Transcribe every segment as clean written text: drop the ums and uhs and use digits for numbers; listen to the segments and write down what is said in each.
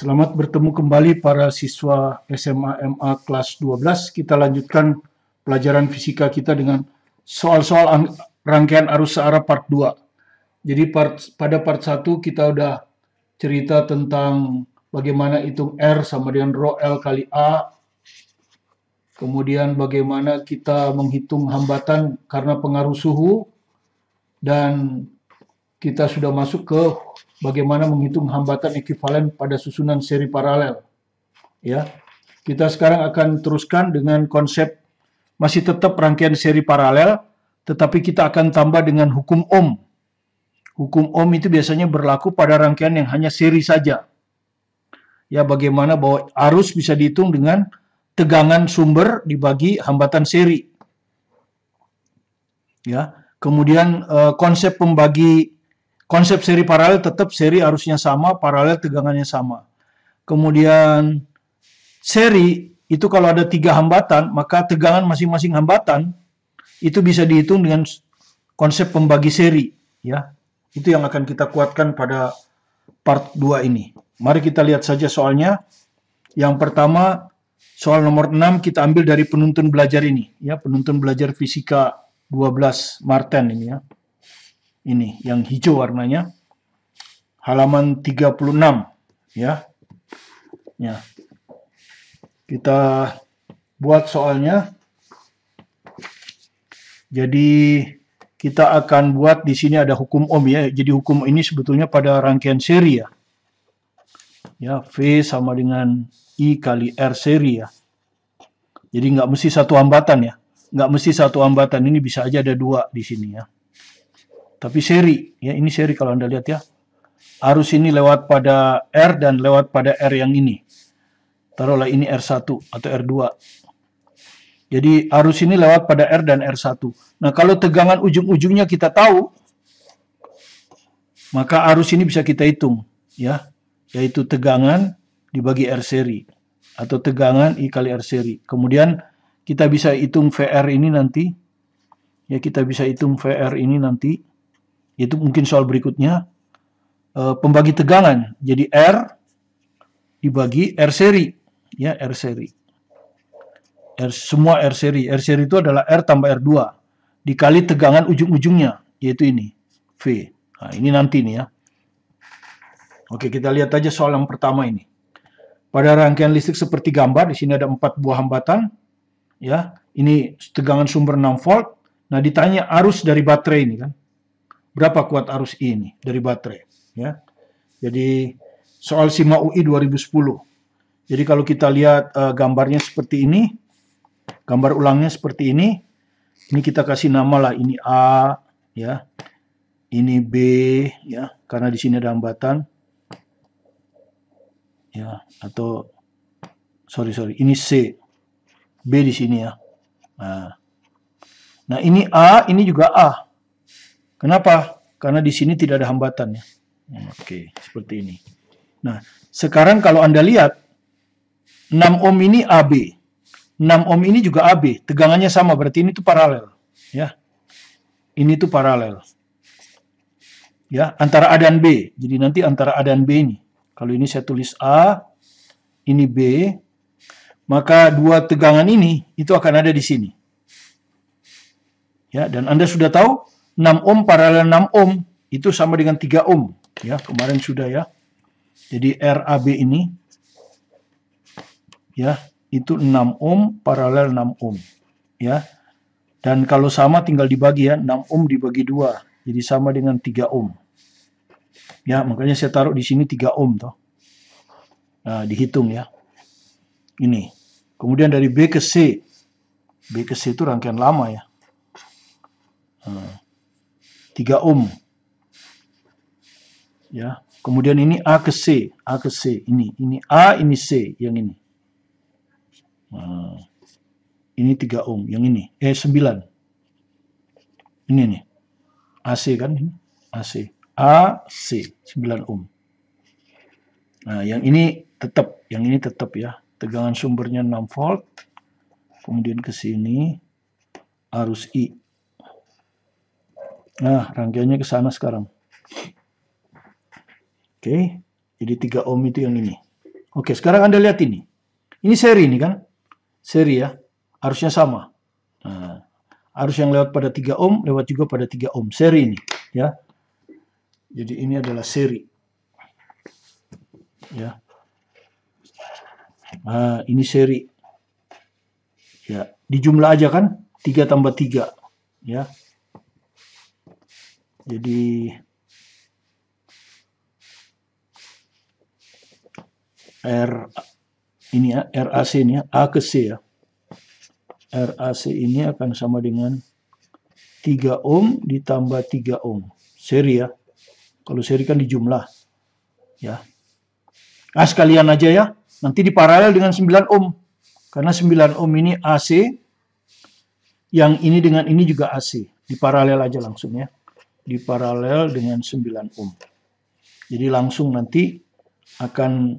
Selamat bertemu kembali para siswa SMA MA kelas 12. Kita lanjutkan pelajaran fisika kita dengan soal-soal rangkaian arus searah part 2. Jadi pada part 1 kita udah cerita tentang bagaimana hitung R sama dengan rho L kali A. Kemudian bagaimana kita menghitung hambatan karena pengaruh suhu. Dan kita sudah masuk ke bagaimana menghitung hambatan ekuivalen pada susunan seri paralel. Ya, kita sekarang akan teruskan dengan konsep masih tetap rangkaian seri paralel, tetapi kita akan tambah dengan hukum Ohm. Hukum Ohm itu biasanya berlaku pada rangkaian yang hanya seri saja. Ya, bagaimana bahwa arus bisa dihitung dengan tegangan sumber dibagi hambatan seri. Ya, kemudian konsep seri paralel tetap seri arusnya sama, paralel tegangannya sama. Kemudian seri itu kalau ada 3 hambatan, maka tegangan masing-masing hambatan itu bisa dihitung dengan konsep pembagi seri. Ya, itu yang akan kita kuatkan pada part 2 ini. Mari kita lihat saja soalnya. Yang pertama, soal nomor 6 kita ambil dari penuntun belajar ini. Ya, penuntun belajar fisika 12 Martin ini ya. Ini yang hijau warnanya, halaman 36 ya. Ya. Kita buat soalnya. Jadi kita akan buat di sini ada hukum Ohm ya. Jadi hukum ini sebetulnya pada rangkaian seri ya. Ya, V sama dengan I kali R seri ya. Jadi nggak mesti satu hambatan ya. Nggak mesti satu hambatan, ini bisa aja ada 2 di sini ya. Tapi seri, ya ini seri kalau Anda lihat ya. Arus ini lewat pada R dan lewat pada R yang ini. Taruhlah ini R1 atau R2. Jadi arus ini lewat pada R dan R1. Nah, kalau tegangan ujung-ujungnya kita tahu, maka arus ini bisa kita hitung ya. Yaitu tegangan dibagi R seri atau tegangan I kali R seri. Kemudian kita bisa hitung VR ini nanti. Ya, kita bisa hitung VR ini nanti. Itu mungkin soal berikutnya. Pembagi tegangan. Jadi R dibagi R seri. Ya, R seri. Semua R seri. R seri itu adalah R tambah R2. Dikali tegangan ujung-ujungnya. Yaitu ini. V. Nah, ini nanti nih ya. Oke, kita lihat aja soal yang pertama ini. Pada rangkaian listrik seperti gambar, di sini ada 4 buah hambatan. Ya, ini tegangan sumber 6 volt. Nah, ditanya arus dari baterai ini kan. Berapa kuat arus I ini dari baterai ya. Jadi soal SIMA UI 2010. Jadi kalau kita lihat gambarnya seperti ini, gambar ulangnya seperti ini kita kasih nama lah, ini A ya, ini B ya, karena di sini ada hambatan ya, atau sorry ini C, B di sini ya. Nah ini A, ini juga A. Kenapa? Karena di sini tidak ada hambatan ya. Oke, seperti ini. Nah, sekarang kalau Anda lihat 6 ohm ini AB. 6 ohm ini juga AB. Tegangannya sama, berarti ini tuh paralel, ya. Ini tuh paralel. Ya, antara A dan B. Jadi nanti antara A dan B ini. Kalau ini saya tulis A, ini B, maka dua tegangan ini itu akan ada di sini. Ya, dan Anda sudah tahu 6 ohm paralel 6 ohm itu sama dengan 3 ohm. Ya, kemarin sudah ya. Jadi RAB ini ya, itu 6 ohm paralel 6 ohm. Ya. Dan kalau sama tinggal dibagi ya, 6 ohm dibagi 2. Jadi sama dengan 3 ohm. Ya, makanya saya taruh di sini 3 ohm toh. Nah, dihitung ya. Ini. Kemudian dari B ke C. B ke C itu rangkaian lama ya. 3 ohm. Ya, kemudian ini A ke C, ini A, ini C, yang ini. Ini 3 ohm, yang ini 9. Ini nih. AC kan ini, AC. AC 9 ohm. Nah, yang ini tetap ya. Tegangan sumbernya 6 volt. Kemudian ke sini arus I. Nah, rangkaiannya ke sana sekarang. Oke, jadi 3 ohm itu yang ini. Oke, sekarang Anda lihat ini. Ini seri ini kan? Seri ya. Arusnya sama. Nah, arus yang lewat pada 3 ohm, lewat juga pada 3 ohm. Seri ini. Ya. Jadi ini adalah seri. Ya. Nah, ini seri. Ya. Dijumlah aja kan? 3 tambah 3. Ya. Jadi ini ya, RAC ini ya, A ke C ya. RAC ini akan sama dengan 3 ohm ditambah 3 ohm. Seri ya. Kalau seri kan dijumlah. Ya. Nah, sekalian aja ya. Nanti diparalel dengan 9 ohm. Karena 9 ohm ini AC. Yang ini dengan ini juga AC. Diparalel aja langsung ya. Diparalel dengan 9 ohm. Jadi langsung nanti akan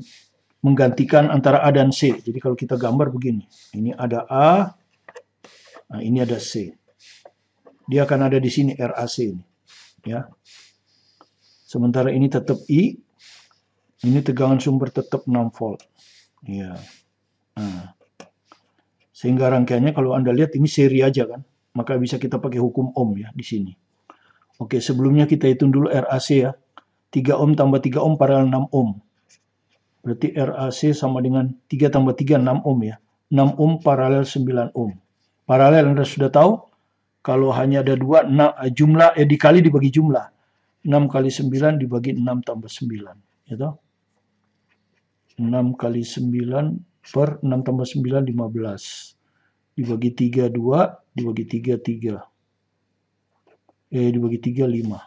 menggantikan antara A dan C. Jadi kalau kita gambar begini. Ini ada A. Nah, ini ada C. Dia akan ada di sini RAC ini. Ya. Sementara ini tetap I. Ini tegangan sumber tetap 6 volt. Ya. Nah. Sehingga rangkaiannya kalau Anda lihat ini seri aja kan. Maka bisa kita pakai hukum ohm ya di sini. Oke, sebelumnya kita hitung dulu RAC ya. 3 ohm tambah 3 ohm paralel 6 ohm. Berarti RAC sama dengan 3 tambah 3, 6 ohm ya. 6 ohm paralel 9 ohm. Paralel Anda sudah tahu, kalau hanya ada 2, jumlah dikali dibagi jumlah. 6 kali 9 dibagi 6 tambah 9. Gitu. 6 kali 9 per 6 tambah 9, 15. Dibagi 3, 2. Dibagi 3, 3. Dibagi 3, 5.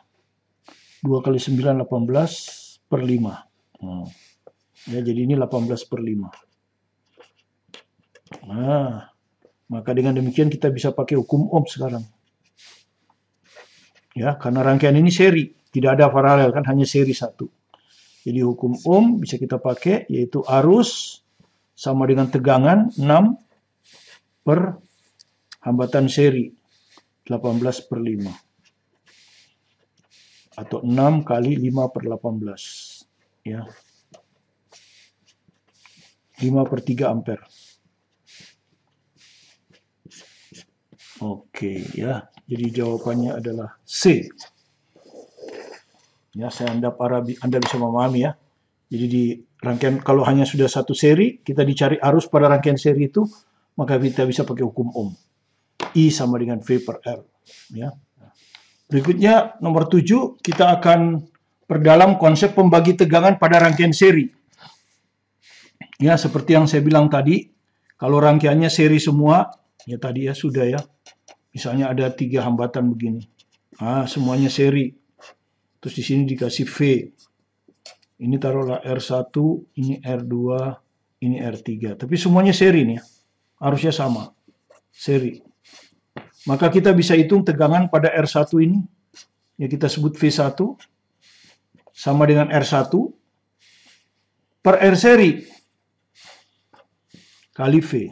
2 kali 9, 18 per 5. Ya, jadi ini 18 per 5. Nah, maka dengan demikian kita bisa pakai hukum ohm sekarang. Ya, karena rangkaian ini seri, tidak ada paralel kan, hanya seri satu. Jadi hukum ohm bisa kita pakai, yaitu arus sama dengan tegangan 6 per hambatan seri 18 per 5. Atau 6 kali 5 per 18. Ya. 5 per 3 ampere. Oke ya, jadi jawabannya adalah C. Ya, saya anggap Anda bisa memahami ya. Jadi di rangkaian kalau hanya sudah satu seri, kita dicari arus pada rangkaian seri itu, maka kita bisa pakai hukum ohm. I sama dengan V per R. Ya. Berikutnya nomor 7, kita akan perdalam konsep pembagi tegangan pada rangkaian seri. Ya, seperti yang saya bilang tadi, kalau rangkaiannya seri semua, ya tadi ya sudah ya. Misalnya ada 3 hambatan begini. Semuanya seri. Terus di sini dikasih V. Ini taruhlah R1, ini R2, ini R3. Tapi semuanya seri nih ya. Harusnya sama. Seri. Maka kita bisa hitung tegangan pada R1 ini. Ya kita sebut V1. Sama dengan R1 per R seri. Kali V.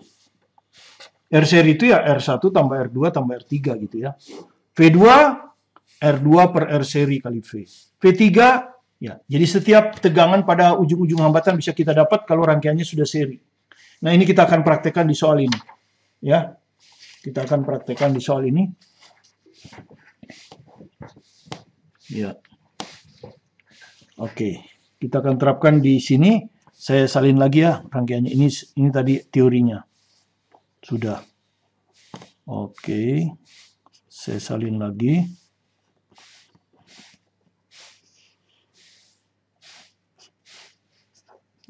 R seri itu ya R1 tambah R2 tambah R3 gitu ya. V2, R2 per R seri kali V. V3, ya. Jadi setiap tegangan pada ujung-ujung hambatan bisa kita dapat kalau rangkaiannya sudah seri. Nah ini kita akan praktekkan di soal ini. Ya, kita akan praktekkan di soal ini. Ya. Oke, kita akan terapkan di sini. Saya salin lagi ya rangkaiannya. Ini tadi teorinya. Sudah. Oke. Saya salin lagi.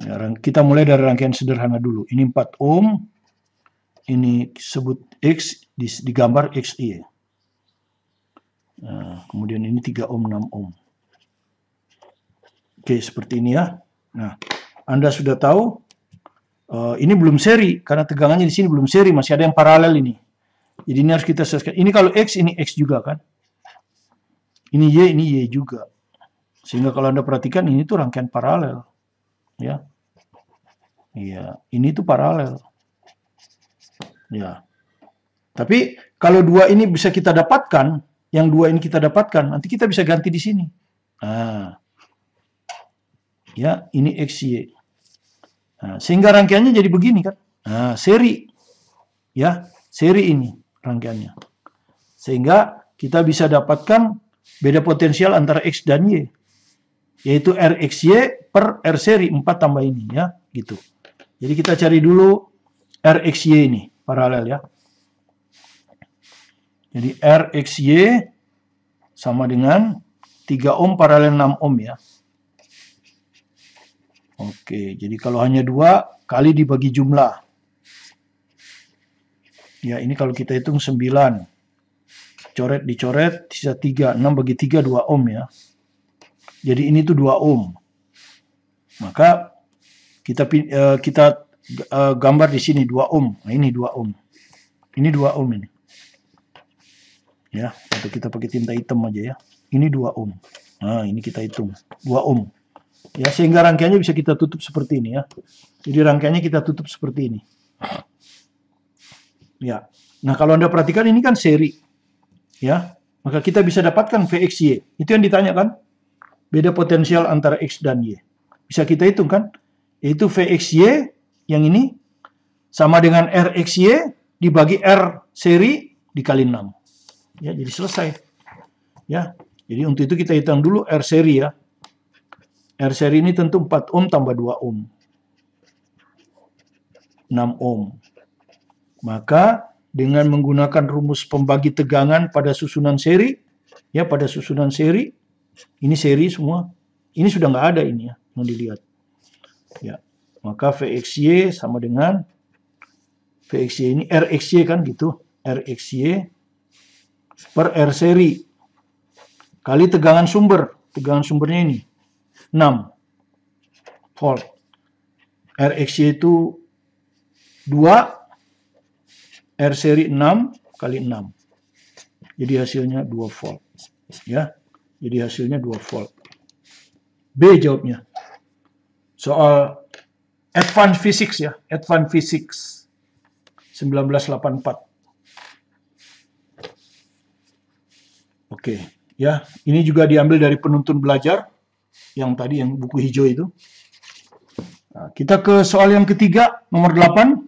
Ya, kita mulai dari rangkaian sederhana dulu. Ini 4 ohm. Ini sebut X, digambar XI. Nah, kemudian ini 3 ohm, 6 ohm. Oke, seperti ini ya. Nah, Anda sudah tahu ini belum seri karena tegangannya di sini belum seri, masih ada yang paralel ini. Jadi ini harus kita selesaikan. Ini kalau X, ini X juga kan. Ini Y juga. Sehingga kalau Anda perhatikan ini tuh rangkaian paralel. Ya. Iya, ini tuh paralel. Ya. Tapi kalau dua ini bisa kita dapatkan, yang dua ini kita dapatkan, nanti kita bisa ganti di sini. Ya, ini XY. Nah, sehingga rangkaiannya jadi begini kan. Nah, seri. Ya, seri ini rangkaiannya. Sehingga kita bisa dapatkan beda potensial antara X dan Y. Yaitu RXY per R seri 4 tambah ini ya, gitu. Jadi kita cari dulu RXY ini, paralel ya. Jadi RXY sama dengan 3 ohm paralel 6 ohm ya. Oke, jadi kalau hanya 2 kali dibagi jumlah. Ya, ini kalau kita hitung 9. Coret dicoret, sisa 3. 6 bagi 3, 2 ohm ya. Jadi ini tuh 2 ohm. Maka kita gambar di sini 2 ohm. Nah, ini 2 ohm. Ini 2 ohm ini. Ya, atau kita pakai tinta hitam aja ya. Ini 2 ohm. Nah, ini kita hitung 2 ohm. Ya, sehingga rangkaiannya bisa kita tutup seperti ini ya. Jadi rangkaiannya kita tutup seperti ini. Ya. Nah, kalau Anda perhatikan ini kan seri. Ya. Maka kita bisa dapatkan VXY. Itu yang ditanyakan. Beda potensial antara X dan Y. Bisa kita hitung kan? Yaitu VXY yang ini sama dengan RXY dibagi R seri dikali 6. Ya, jadi selesai. Ya. Jadi untuk itu kita hitung dulu R seri ya. R seri ini tentu 4 ohm tambah 2 ohm. 6 ohm. Maka dengan menggunakan rumus pembagi tegangan pada susunan seri, ya pada susunan seri, ini seri semua, ini sudah nggak ada ini ya, mau dilihat. Ya, maka VXY sama dengan VXY ini RXY kan gitu, RXY per R seri kali tegangan sumbernya ini 6 volt. RXY itu 2, R seri 6 kali 6. Jadi hasilnya 2 volt. Ya. Jadi hasilnya 2 volt. B jawabnya. Soal Advanced Physics ya, Advanced Physics 1984. Oke, ya. Ini juga diambil dari penuntun belajar yang tadi yang buku hijau itu. Nah, kita ke soal yang ketiga, nomor 8.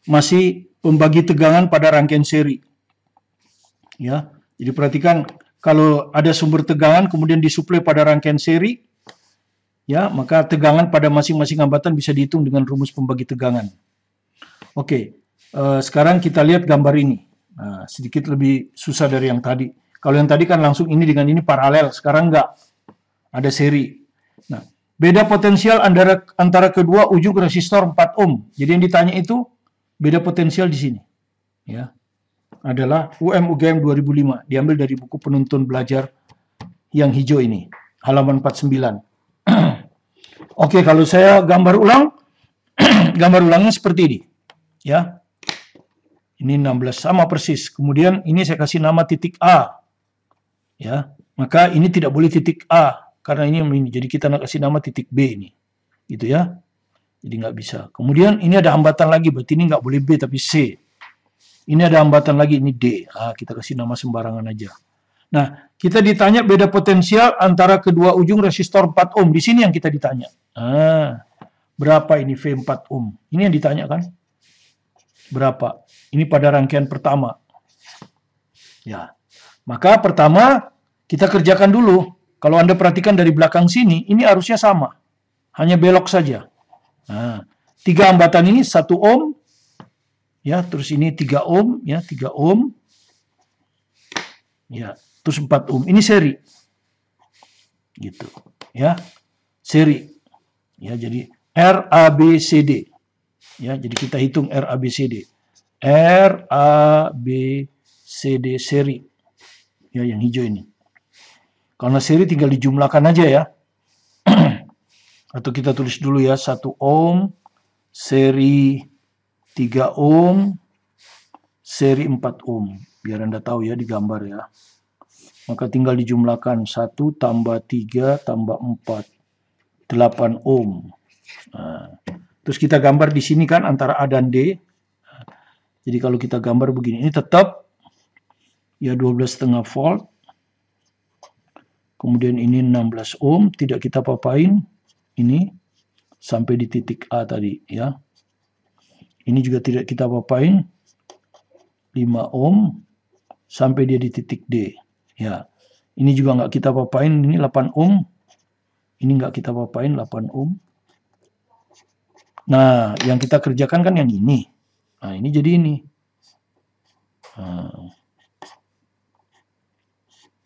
Masih pembagi tegangan pada rangkaian seri. Ya, jadi perhatikan kalau ada sumber tegangan kemudian disuplai pada rangkaian seri, ya, maka tegangan pada masing-masing hambatan bisa dihitung dengan rumus pembagi tegangan. Oke, sekarang kita lihat gambar ini. Nah, sedikit lebih susah dari yang tadi. Kalau yang tadi kan langsung ini dengan ini paralel, sekarang enggak. Ada seri. Nah, beda potensial antara kedua ujung resistor 4 ohm. Jadi yang ditanya itu beda potensial di sini. Ya. Adalah UGM 2005, diambil dari buku penuntun belajar yang hijau ini, halaman 49. Oke, kalau saya gambar ulang, gambar ulangnya seperti ini. Ya. Ini 16 sama persis. Kemudian ini saya kasih nama titik A. Ya, maka ini tidak boleh titik A karena ini. Jadi kita nak kasih nama titik B ini. Gitu ya. Jadi nggak bisa. Kemudian ini ada hambatan lagi, berarti ini nggak boleh B tapi C. Ini ada hambatan lagi, ini D. Kita kasih nama sembarangan aja. Nah, kita ditanya beda potensial antara kedua ujung resistor 4 ohm. Di sini yang kita ditanya. Berapa ini V 4 ohm? Ini yang ditanya kan? Berapa? Ini pada rangkaian pertama. Ya. Maka pertama kita kerjakan dulu. Kalau Anda perhatikan dari belakang sini, ini arusnya sama. Hanya belok saja. Nah, 3 hambatan ini 1 ohm. Ya, terus ini 3 ohm, ya, 3 ohm. Ya, terus 4 ohm. Ini seri. Gitu. Ya. Seri. Ya, jadi RABCD. Ya, jadi kita hitung RABCD. RABCD seri. Ya, yang hijau ini. Karena seri tinggal dijumlahkan aja ya. Atau kita tulis dulu ya, 1 ohm, seri 3 ohm, seri 4 ohm. Biar Anda tahu ya di gambar ya. Maka tinggal dijumlahkan 1 tambah 3 tambah 4. 8 ohm. Nah, terus kita gambar di sini kan antara A dan D. Jadi kalau kita gambar begini, ini tetap ya 12,5 volt. Kemudian ini 16 ohm, tidak kita papain. Ini sampai di titik A tadi ya. Ini juga tidak kita apa-apain, 5 ohm sampai dia di titik D ya. Ini juga nggak kita apa-apain, ini 8 ohm. Ini nggak kita apa-apain, 8 ohm. Nah, yang kita kerjakan kan yang ini. Nah, ini jadi ini. Nah,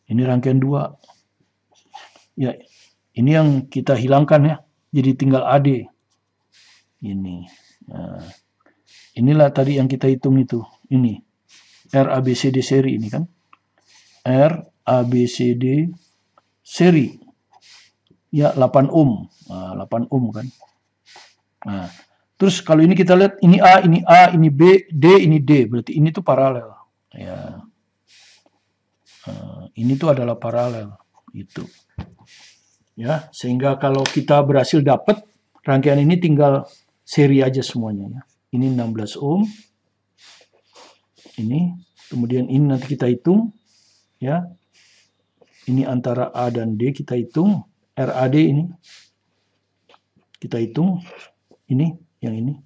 ini rangkaian 2. Ya, ini yang kita hilangkan ya. Jadi tinggal AD. Ini. Nah, inilah tadi yang kita hitung itu. Ini. RABCD seri ini kan. RABCD seri. Ya, 8 ohm. Nah, 8 ohm kan. Nah, terus kalau ini kita lihat ini A, ini B, D, ini D. Berarti ini tuh paralel. Ya. Ini tuh adalah paralel. Itu. Ya, sehingga kalau kita berhasil dapat rangkaian ini tinggal seri aja semuanya ya. Ini 16 ohm. Ini, kemudian ini nanti kita hitung ya. Ini antara A dan D kita hitung, RAD ini. Kita hitung ini, yang ini.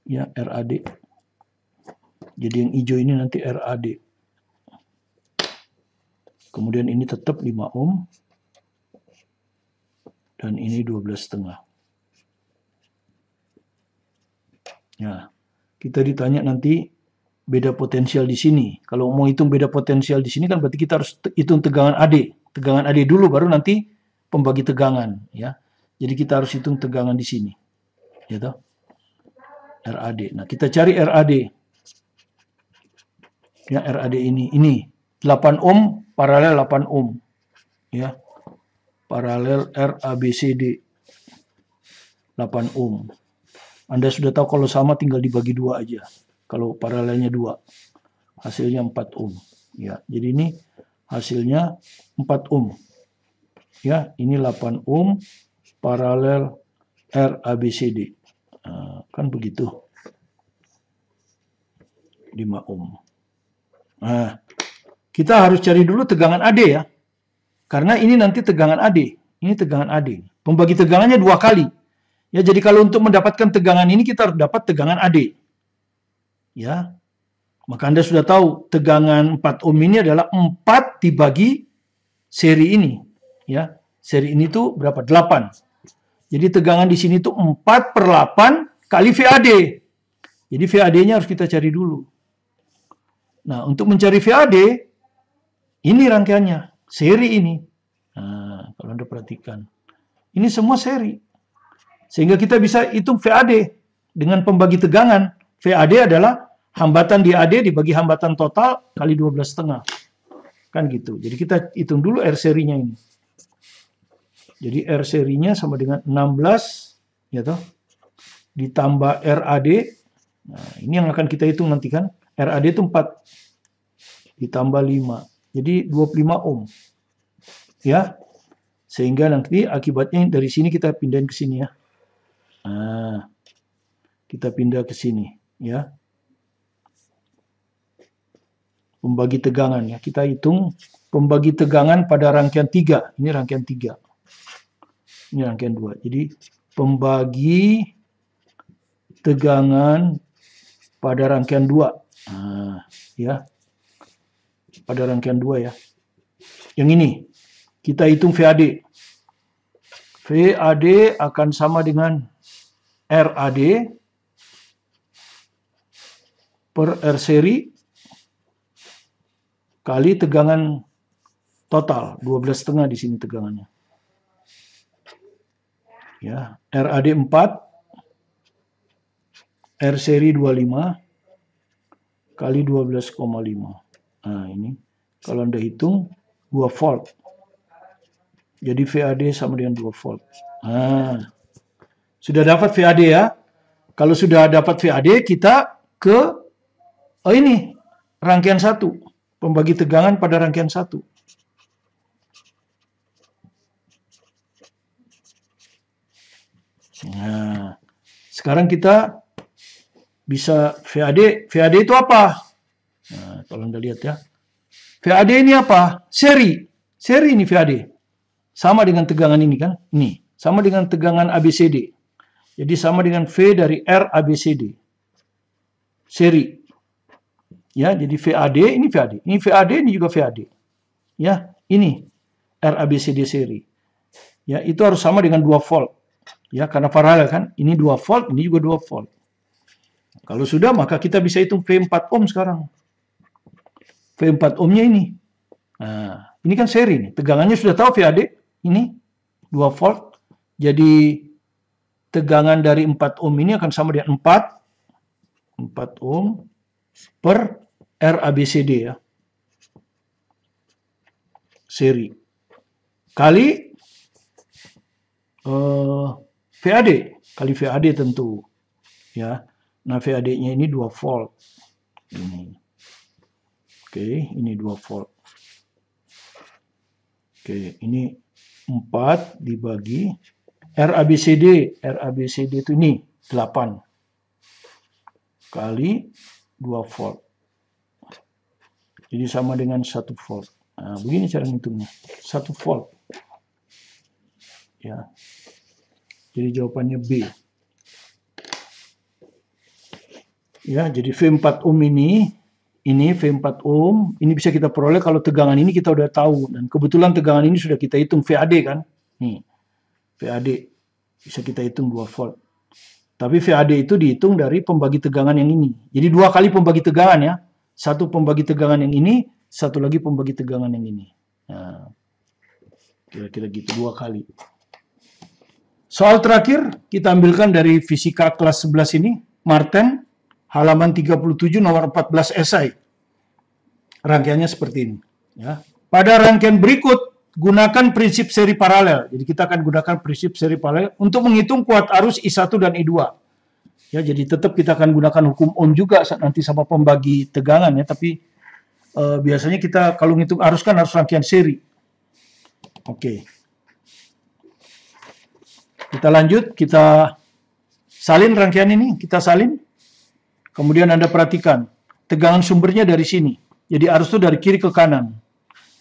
Ya, RAD. Jadi yang hijau ini nanti RAD. Kemudian ini tetap 5 ohm. Dan ini 12,5. Ya, kita ditanya nanti beda potensial di sini. Kalau mau hitung beda potensial di sini kan berarti kita harus hitung tegangan AD. Tegangan AD dulu baru nanti pembagi tegangan ya. Jadi kita harus hitung tegangan di sini. Ya toh? RAD. Nah, kita cari RAD. Ya, RAD ini 8 ohm paralel 8 ohm. Ya. Paralel RABCD 8 ohm. Anda sudah tahu kalau sama tinggal dibagi 2 aja. Kalau paralelnya 2. Hasilnya 4 ohm. Ya, jadi ini hasilnya 4 ohm. Ya, ini 8 ohm paralel RABCD. Nah, kan begitu. 5 ohm. Nah, kita harus cari dulu tegangan AD ya. Karena ini nanti tegangan AD. Ini tegangan AD. Pembagi tegangannya 2 kali. Ya, jadi kalau untuk mendapatkan tegangan ini kita harus dapat tegangan AD. Ya. Maka Anda sudah tahu tegangan 4 ohm ini adalah 4 dibagi seri ini. Ya. Seri ini tuh berapa? 8. Jadi tegangan di sini tuh 4/8 kali VAD. Jadi VAD-nya harus kita cari dulu. Nah, untuk mencari VAD, ini rangkaiannya. Seri ini. Nah, kalau Anda perhatikan. Ini semua seri. Sehingga kita bisa hitung VAD. Dengan pembagi tegangan. VAD adalah hambatan di AD dibagi hambatan total kali 12,5. Kan gitu. Jadi kita hitung dulu R serinya ini. Jadi R serinya sama dengan 16. Ya toh. Ditambah RAD. Nah, ini yang akan kita hitung nanti kan. RAD itu 4. Ditambah 5. Jadi 25 ohm. Ya. Sehingga nanti akibatnya dari sini kita pindahin ke sini ya. Nah, kita pindah ke sini ya. Pembagi tegangan ya. Kita hitung pembagi tegangan pada rangkaian 3. Ini rangkaian 3. Ini rangkaian 2. Jadi pembagi tegangan pada rangkaian 2. Nah, ya. Pada rangkaian 2 ya. Yang ini kita hitung VAD. VAD akan sama dengan RAD per R seri kali tegangan total 12,5 di sini tegangannya. Ya, RAD 4 R seri 25 kali 12,5. Nah, ini kalau Anda hitung 2 volt. Jadi VAD sama dengan 2 volt. Nah, sudah dapat VAD ya. Kalau sudah dapat VAD, kita ke ini rangkaian 1. Pembagi tegangan pada rangkaian 1. Nah, sekarang kita bisa VAD. VAD itu apa? Nah, kalau Anda lihat ya. VAD ini apa? Seri. Seri ini VAD. Sama dengan tegangan ini kan? Ini. Sama dengan tegangan ABCD. Jadi sama dengan V dari R ABCD. Seri. Ya, jadi VAD, ini VAD. Ini VAD, ini juga VAD. Ya, ini R ABCD seri. Ya, itu harus sama dengan 2 volt. Ya, karena paralel kan. Ini 2 volt, ini juga 2 volt. Kalau sudah, maka kita bisa hitung V4 ohm sekarang. V4 ohmnya ini. Nah, ini kan seri nih. Tegangannya sudah tahu VAD. Ini 2 volt. Jadi tegangan dari 4 ohm ini akan sama dengan 4 ohm per R ABCD ya. Seri. Kali VAD. Kali VAD tentu. Ya. Nah, VAD-nya ini 2 volt. Ini. Oke, ini 2 volt. Oke, ini 4 dibagi RABCD. RABCD itu ini 8 kali 2 volt. Jadi sama dengan 1 volt. Nah, begini cara ngitungnya. 1 volt. Ya. Jadi jawabannya B. Ya, jadi V4 ohm ini V4 ohm, ini bisa kita peroleh kalau tegangan ini kita udah tahu. Dan kebetulan tegangan ini sudah kita hitung VAD kan. Nih, VAD bisa kita hitung 2 volt. Tapi VAD itu dihitung dari pembagi tegangan yang ini. Jadi 2 kali pembagi tegangan ya. Satu pembagi tegangan yang ini, satu lagi pembagi tegangan yang ini. Nah, kira-kira gitu 2 kali. Soal terakhir kita ambilkan dari fisika kelas 11 ini, Martin. Halaman 37 nomor 14 esai. Rangkaiannya seperti ini. Ya. Pada rangkaian berikut, gunakan prinsip seri paralel. Jadi kita akan gunakan prinsip seri paralel untuk menghitung kuat arus I1 dan I2. Ya, jadi tetap kita akan gunakan hukum Ohm juga nanti sama pembagi tegangan ya. Tapi biasanya kita kalau ngitung arus kan harus rangkaian seri. Oke. Kita lanjut, kita salin rangkaian ini, kita salin. Kemudian Anda perhatikan, tegangan sumbernya dari sini. Jadi arus itu dari kiri ke kanan.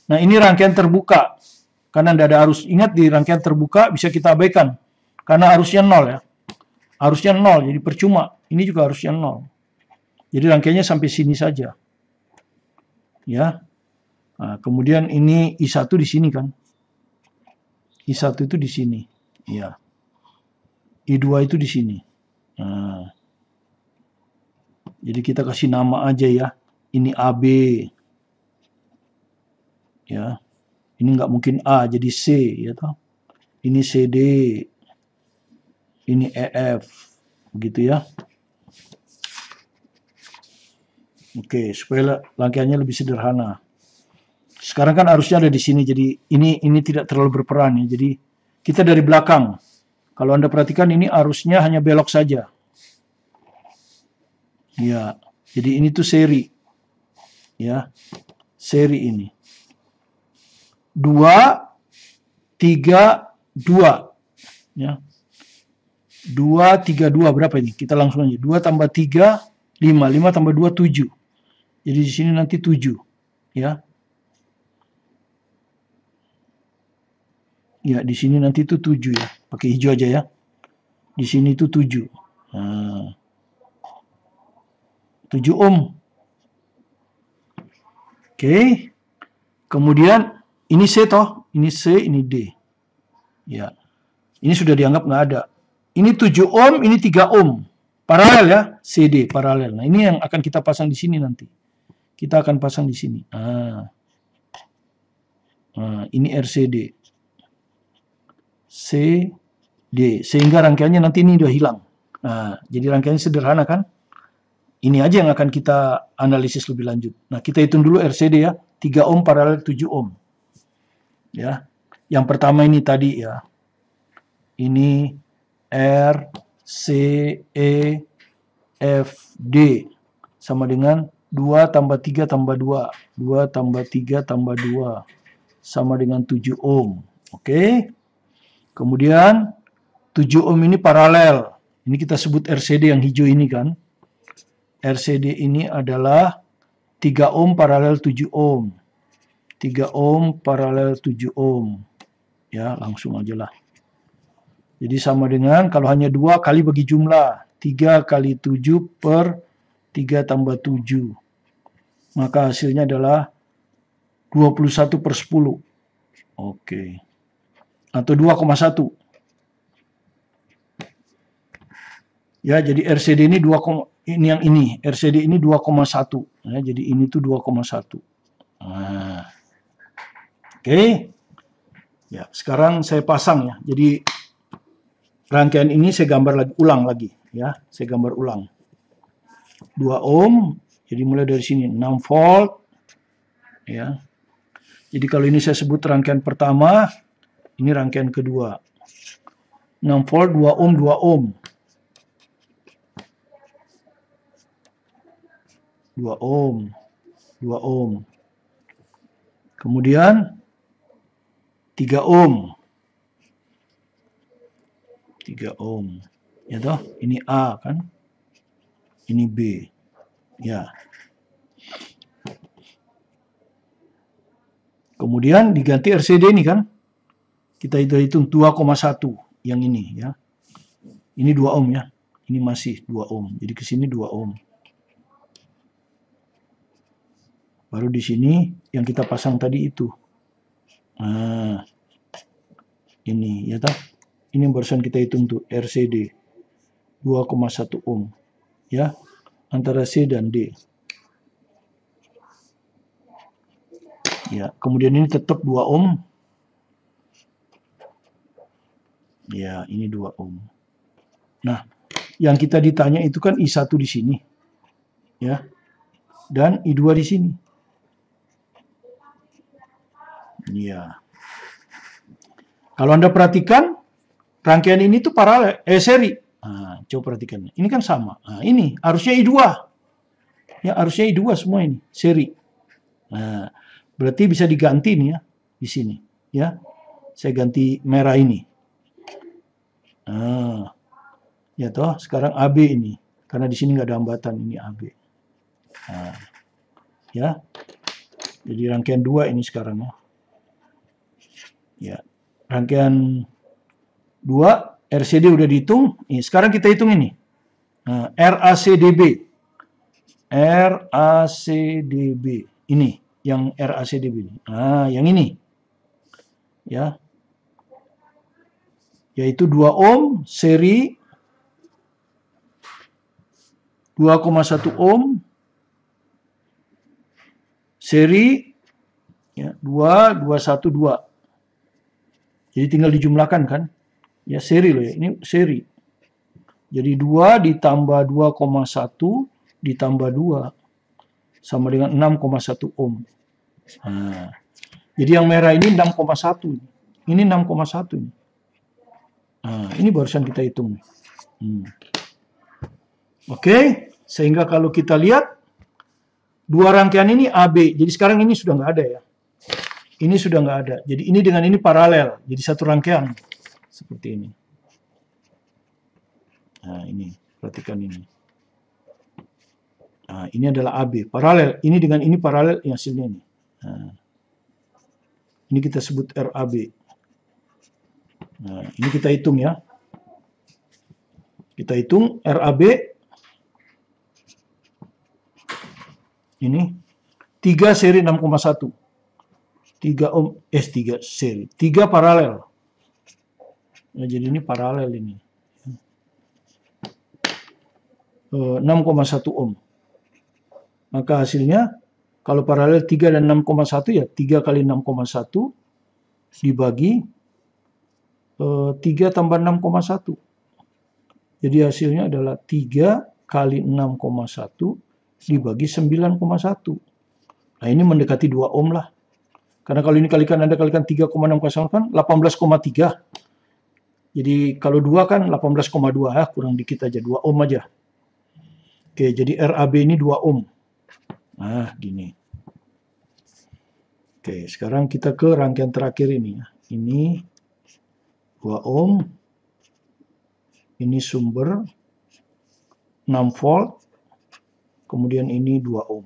Nah, ini rangkaian terbuka. Karena tidak ada arus. Ingat, di rangkaian terbuka bisa kita abaikan. Karena arusnya 0 ya. Arusnya 0, jadi percuma. Ini juga arusnya 0. Jadi rangkaiannya sampai sini saja. Ya. Nah, kemudian ini I1 di sini kan. I1 itu di sini. Ya. I2 itu di sini. Nah. Jadi kita kasih nama aja ya. Ini AB. Ya. Ini nggak mungkin A, jadi C. Ya toh. Ini CD. Ini EF. Begitu ya. Oke, supaya rangkaiannya lebih sederhana. Sekarang kan arusnya ada di sini, jadi ini tidak terlalu berperan ya. Jadi kita dari belakang. Kalau Anda perhatikan ini arusnya hanya belok saja. Ya, jadi ini tuh seri. Ya, seri ini. 2, 3, 2. Ya. 2, 3, 2 berapa ini? Kita langsung aja. 2 tambah 3, 5. 5 tambah 2, 7. Jadi di sini nanti 7. Ya. Ya, di sini nanti itu 7 ya. Pakai hijau aja ya. Di sini itu 7. Nah. 7 ohm. Oke. Kemudian ini C toh, ini C, ini D. Ya. Ini sudah dianggap nggak ada. Ini 7 ohm, ini 3 ohm. Paralel ya, CD paralel. Nah, ini yang akan kita pasang di sini nanti. Kita akan pasang di sini. Nah, ini RCD. CD. Sehingga rangkaiannya nanti ini udah hilang. Nah, jadi rangkaiannya sederhana kan? Ini aja yang akan kita analisis lebih lanjut. Nah, kita hitung dulu RCD ya. 3 ohm paralel 7 ohm. Ya. Yang pertama ini tadi ya. Ini R, C, E, F, D. Sama dengan 2 tambah 3 tambah 2. 2 tambah 3 tambah 2. Sama dengan 7 ohm. Oke. Kemudian 7 ohm ini paralel. Ini kita sebut RCD yang hijau ini kan. RCD ini adalah 3 ohm paralel 7 ohm. 3 ohm paralel 7 ohm. Ya, langsung aja lah. Jadi sama dengan kalau hanya 2 kali bagi jumlah. 3 kali 7 per 3 tambah 7. Maka hasilnya adalah 21 per 10. Oke. Atau 2,1. Ya, jadi RCD ini 2, ini yang ini. RCD ini 2,1. Ya, jadi ini tuh 2,1. Nah. Oke. Ya, sekarang saya pasang ya. Jadi rangkaian ini saya gambar lagi, ulang lagi ya. Saya gambar ulang. 2 ohm. Jadi mulai dari sini 6 volt ya. Jadi kalau ini saya sebut rangkaian pertama, ini rangkaian kedua. 6 volt, 2 ohm, 2 ohm. 2 ohm. 2 ohm. Kemudian 3 ohm. 3 ohm. Ya toh, ini A kan? Ini B. Ya. Kemudian diganti RCD ini kan. Kita hitung 2,1 yang ini ya. Ini 2 ohm ya. Ini masih 2 ohm. Jadi ke sini 2 ohm. Baru di sini yang kita pasang tadi itu. Nah. Ini ya toh. Ini yang barusan kita hitung tuh RCD 2,1 ohm ya, antara C dan D. Ya, kemudian ini tetap 2 ohm. Ya, ini 2 ohm. Nah, yang kita ditanya itu kan I1 di sini. Ya. Dan I2 di sini. Ya. Kalau Anda perhatikan, rangkaian ini tuh paralel, seri. Nah, coba perhatikan. Ini kan sama. Nah, ini harusnya I2. Ya, harusnya I2 semua ini, seri. Nah, berarti bisa diganti nih ya, di sini. Ya, saya ganti merah ini. Nah, ya toh, sekarang AB ini. Karena di sini nggak ada hambatan, ini AB. Nah, ya, jadi rangkaian 2 ini sekarang ya. Ya, rangkaian 2, RCD udah dihitung. Nih, sekarang kita hitung ini. Nah, RACDB. RACDB. Ini, yang RACDB. Nah, yang ini. Ya. Yaitu 2 ohm, seri 2,1 ohm, seri ya, 2, 2, 1, 2. Jadi tinggal dijumlahkan kan. Ya, seri loh ya, ini seri. Jadi 2 ditambah 2,1 ditambah 2 sama dengan 6,1 ohm. Nah, jadi yang merah ini 6,1. Ini 6,1. Nah, ini barusan kita hitung. Oke, sehingga kalau kita lihat dua rangkaian ini AB. Jadi sekarang ini sudah nggak ada ya. Ini sudah nggak ada. Jadi ini dengan ini paralel. Jadi satu rangkaian. Seperti ini. Nah, ini. Perhatikan ini. Nah, ini adalah AB. Paralel. Ini dengan ini paralel. Yang hasilnya ini. Nah, ini kita sebut RAB. Nah, ini kita hitung ya. Kita hitung RAB. Ini 3 seri 6,1. 3 ohm, 3 seri. 3 paralel. Nah, jadi ini paralel ini. 6,1 ohm. Maka hasilnya kalau paralel 3 dan 6,1 ya 3 kali 6,1 dibagi 3 tambah 6,1. Jadi hasilnya adalah 3 kali 6,1 dibagi 9,1. Nah, ini mendekati 2 ohm lah. Karena kalau ini Anda kalikan 3,6 kan 18,3. Jadi kalau 2 kan 18,2 ya, kurang dikit aja, 2 ohm aja. Oke, jadi RAB ini 2 ohm. Nah, gini. Oke, sekarang kita ke rangkaian terakhir ini ya. Ini 2 ohm. Ini sumber 6 volt. Kemudian ini 2 ohm.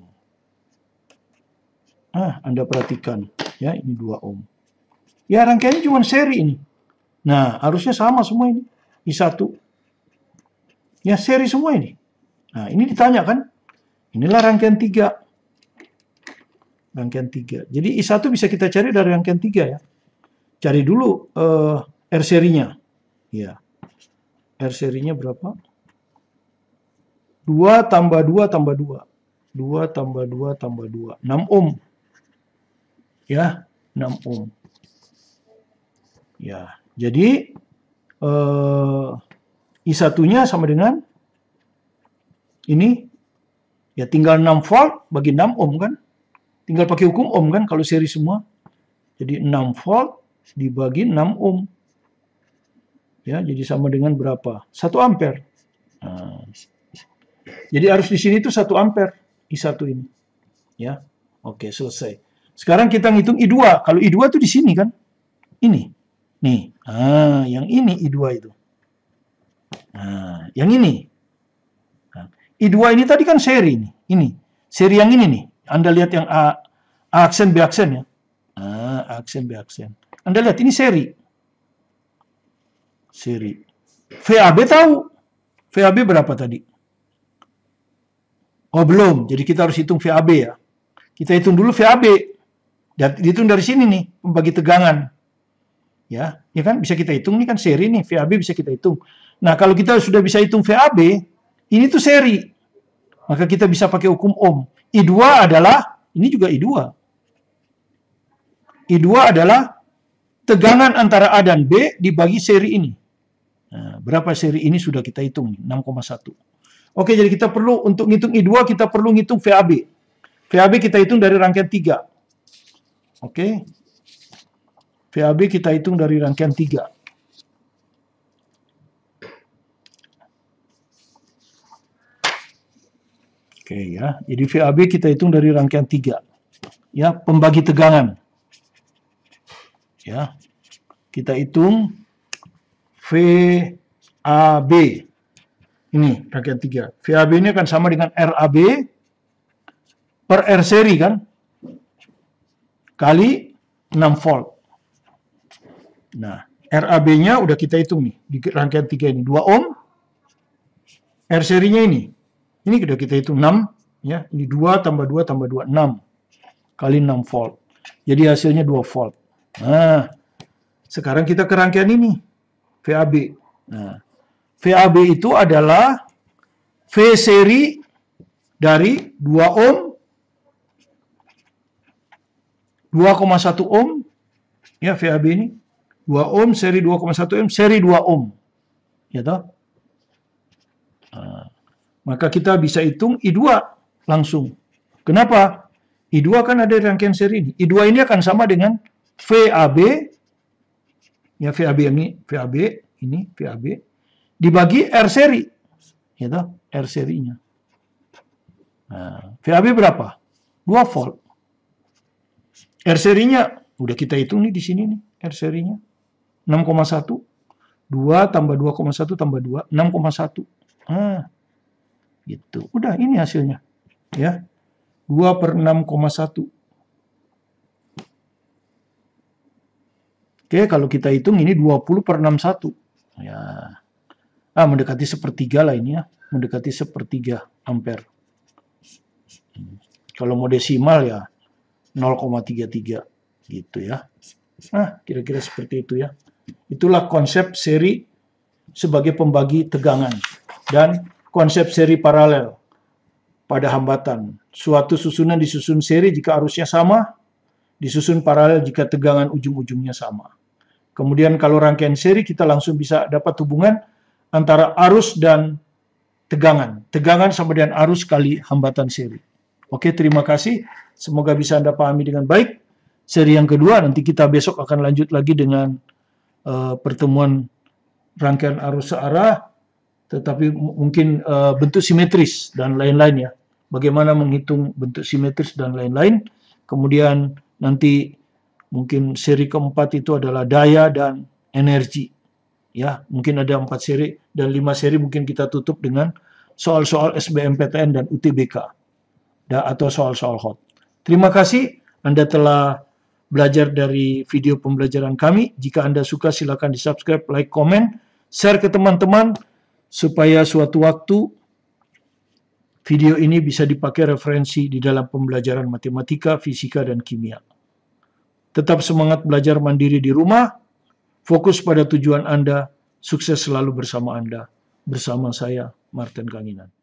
Nah, Anda perhatikan ya, ini 2 ohm. Ya, rangkaiannya cuma seri ini. Nah, harusnya sama semua ini. I1. Ya, seri semua ini. Nah, ini ditanya kan. Inilah rangkaian 3. Rangkaian 3. Jadi I1 bisa kita cari dari rangkaian 3 ya. Cari dulu R serinya. Ya. R serinya berapa? 2 tambah 2 tambah 2. 2 tambah 2 tambah 2. 6 ohm. Ya, 6 ohm. Ya, jadi I1-nya sama dengan ini. Ya, tinggal 6 volt bagi 6 ohm kan. Tinggal pakai hukum ohm kan kalau seri semua. Jadi 6 volt dibagi 6 ohm. Ya, jadi sama dengan berapa? 1 ampere. Nah, jadi harus di sini tuh 1 ampere I1 ini. Ya. Oke, selesai. Sekarang kita ngitung I2. Kalau I2 tuh di sini kan. Ini. Nih. Ah, yang ini I2 itu. Nah, yang ini. Nah, I2 ini tadi kan seri nih. Ini. Seri yang ini nih. Anda lihat yang A aksen, B aksen ya. A aksen, B aksen. Anda lihat ini seri. Seri. VAB tahu. VAB berapa tadi? Oh, belum. Jadi kita harus hitung VAB ya. Kita hitung dulu VAB. Dan dihitung dari sini nih, pembagi tegangan. Ya kan bisa kita hitung, ini kan seri nih, VAB bisa kita hitung. Nah, kalau kita sudah bisa hitung VAB, ini tuh seri. Maka kita bisa pakai hukum ohm. I2 adalah, ini juga I2. I2 adalah tegangan antara A dan B dibagi seri ini. Nah, berapa seri ini sudah kita hitung nih, 6,1. Oke, jadi kita perlu untuk ngitung I2 kita perlu ngitung VAB. VAB kita hitung dari rangkaian 3. Oke. VAB kita hitung dari rangkaian 3. Oke ya, jadi VAB kita hitung dari rangkaian 3. Ya, pembagi tegangan. Ya. Kita hitung VAB. Ini rangkaian 3. VAB ini akan sama dengan RAB per R seri kan? Kali 6 volt. Nah, RAB-nya udah kita hitung nih di rangkaian 3 ini 2 ohm. R serinya ini udah kita hitung 6 ya. Ini 2 tambah 2 tambah 2 6 kali 6 volt. Jadi hasilnya 2 volt. Nah, sekarang kita ke rangkaian ini VAB. Nah, VAB itu adalah V seri dari 2 ohm 2,1 ohm ya, VAB ini 2 ohm seri 2,1 ohm seri 2 ohm ya toh. Nah, maka kita bisa hitung I2 langsung. Kenapa? I2 kan ada rangkaian seri ini. I2 ini akan sama dengan VAB ya, VAB ini VAB ini VAB dibagi R seri ya toh, R serinya. Nah, VAB berapa? 2 volt. R serinya udah kita hitung nih di sini nih, R serinya 6,1. 2 tambah 2,1 tambah 2, 6,1. Nah, gitu. Udah, ini hasilnya. Ya. 2 per 6,1. Oke, kalau kita hitung ini 20 per 61. Ya. Mendekati sepertiga lah ini ya. Mendekati sepertiga ampere. Kalau mau desimal ya 0,33 gitu ya. Kira-kira seperti itu ya. Itulah konsep seri sebagai pembagi tegangan dan konsep seri paralel pada hambatan. Suatu susunan disusun seri jika arusnya sama, disusun paralel jika tegangan ujung-ujungnya sama. Kemudian kalau rangkaian seri kita langsung bisa dapat hubungan antara arus dan tegangan. Tegangan sama dengan arus kali hambatan seri. Oke, terima kasih. Semoga bisa Anda pahami dengan baik. Seri yang kedua, nanti kita besok akan lanjut lagi dengan pertemuan rangkaian arus searah, tetapi mungkin bentuk simetris dan lain-lain ya. Bagaimana menghitung bentuk simetris dan lain-lain. Kemudian nanti mungkin seri keempat itu adalah daya dan energi. Ya, mungkin ada 4 seri dan 5 seri mungkin kita tutup dengan soal-soal SBMPTN dan UTBK. Atau soal-soal hot. Terima kasih Anda telah belajar dari video pembelajaran kami. Jika Anda suka, silakan di-subscribe, like, komen, share ke teman-teman, supaya suatu waktu video ini bisa dipakai referensi di dalam pembelajaran matematika, fisika, dan kimia. Tetap semangat belajar mandiri di rumah, fokus pada tujuan Anda, sukses selalu bersama Anda. Bersama saya, Martin Kanginan.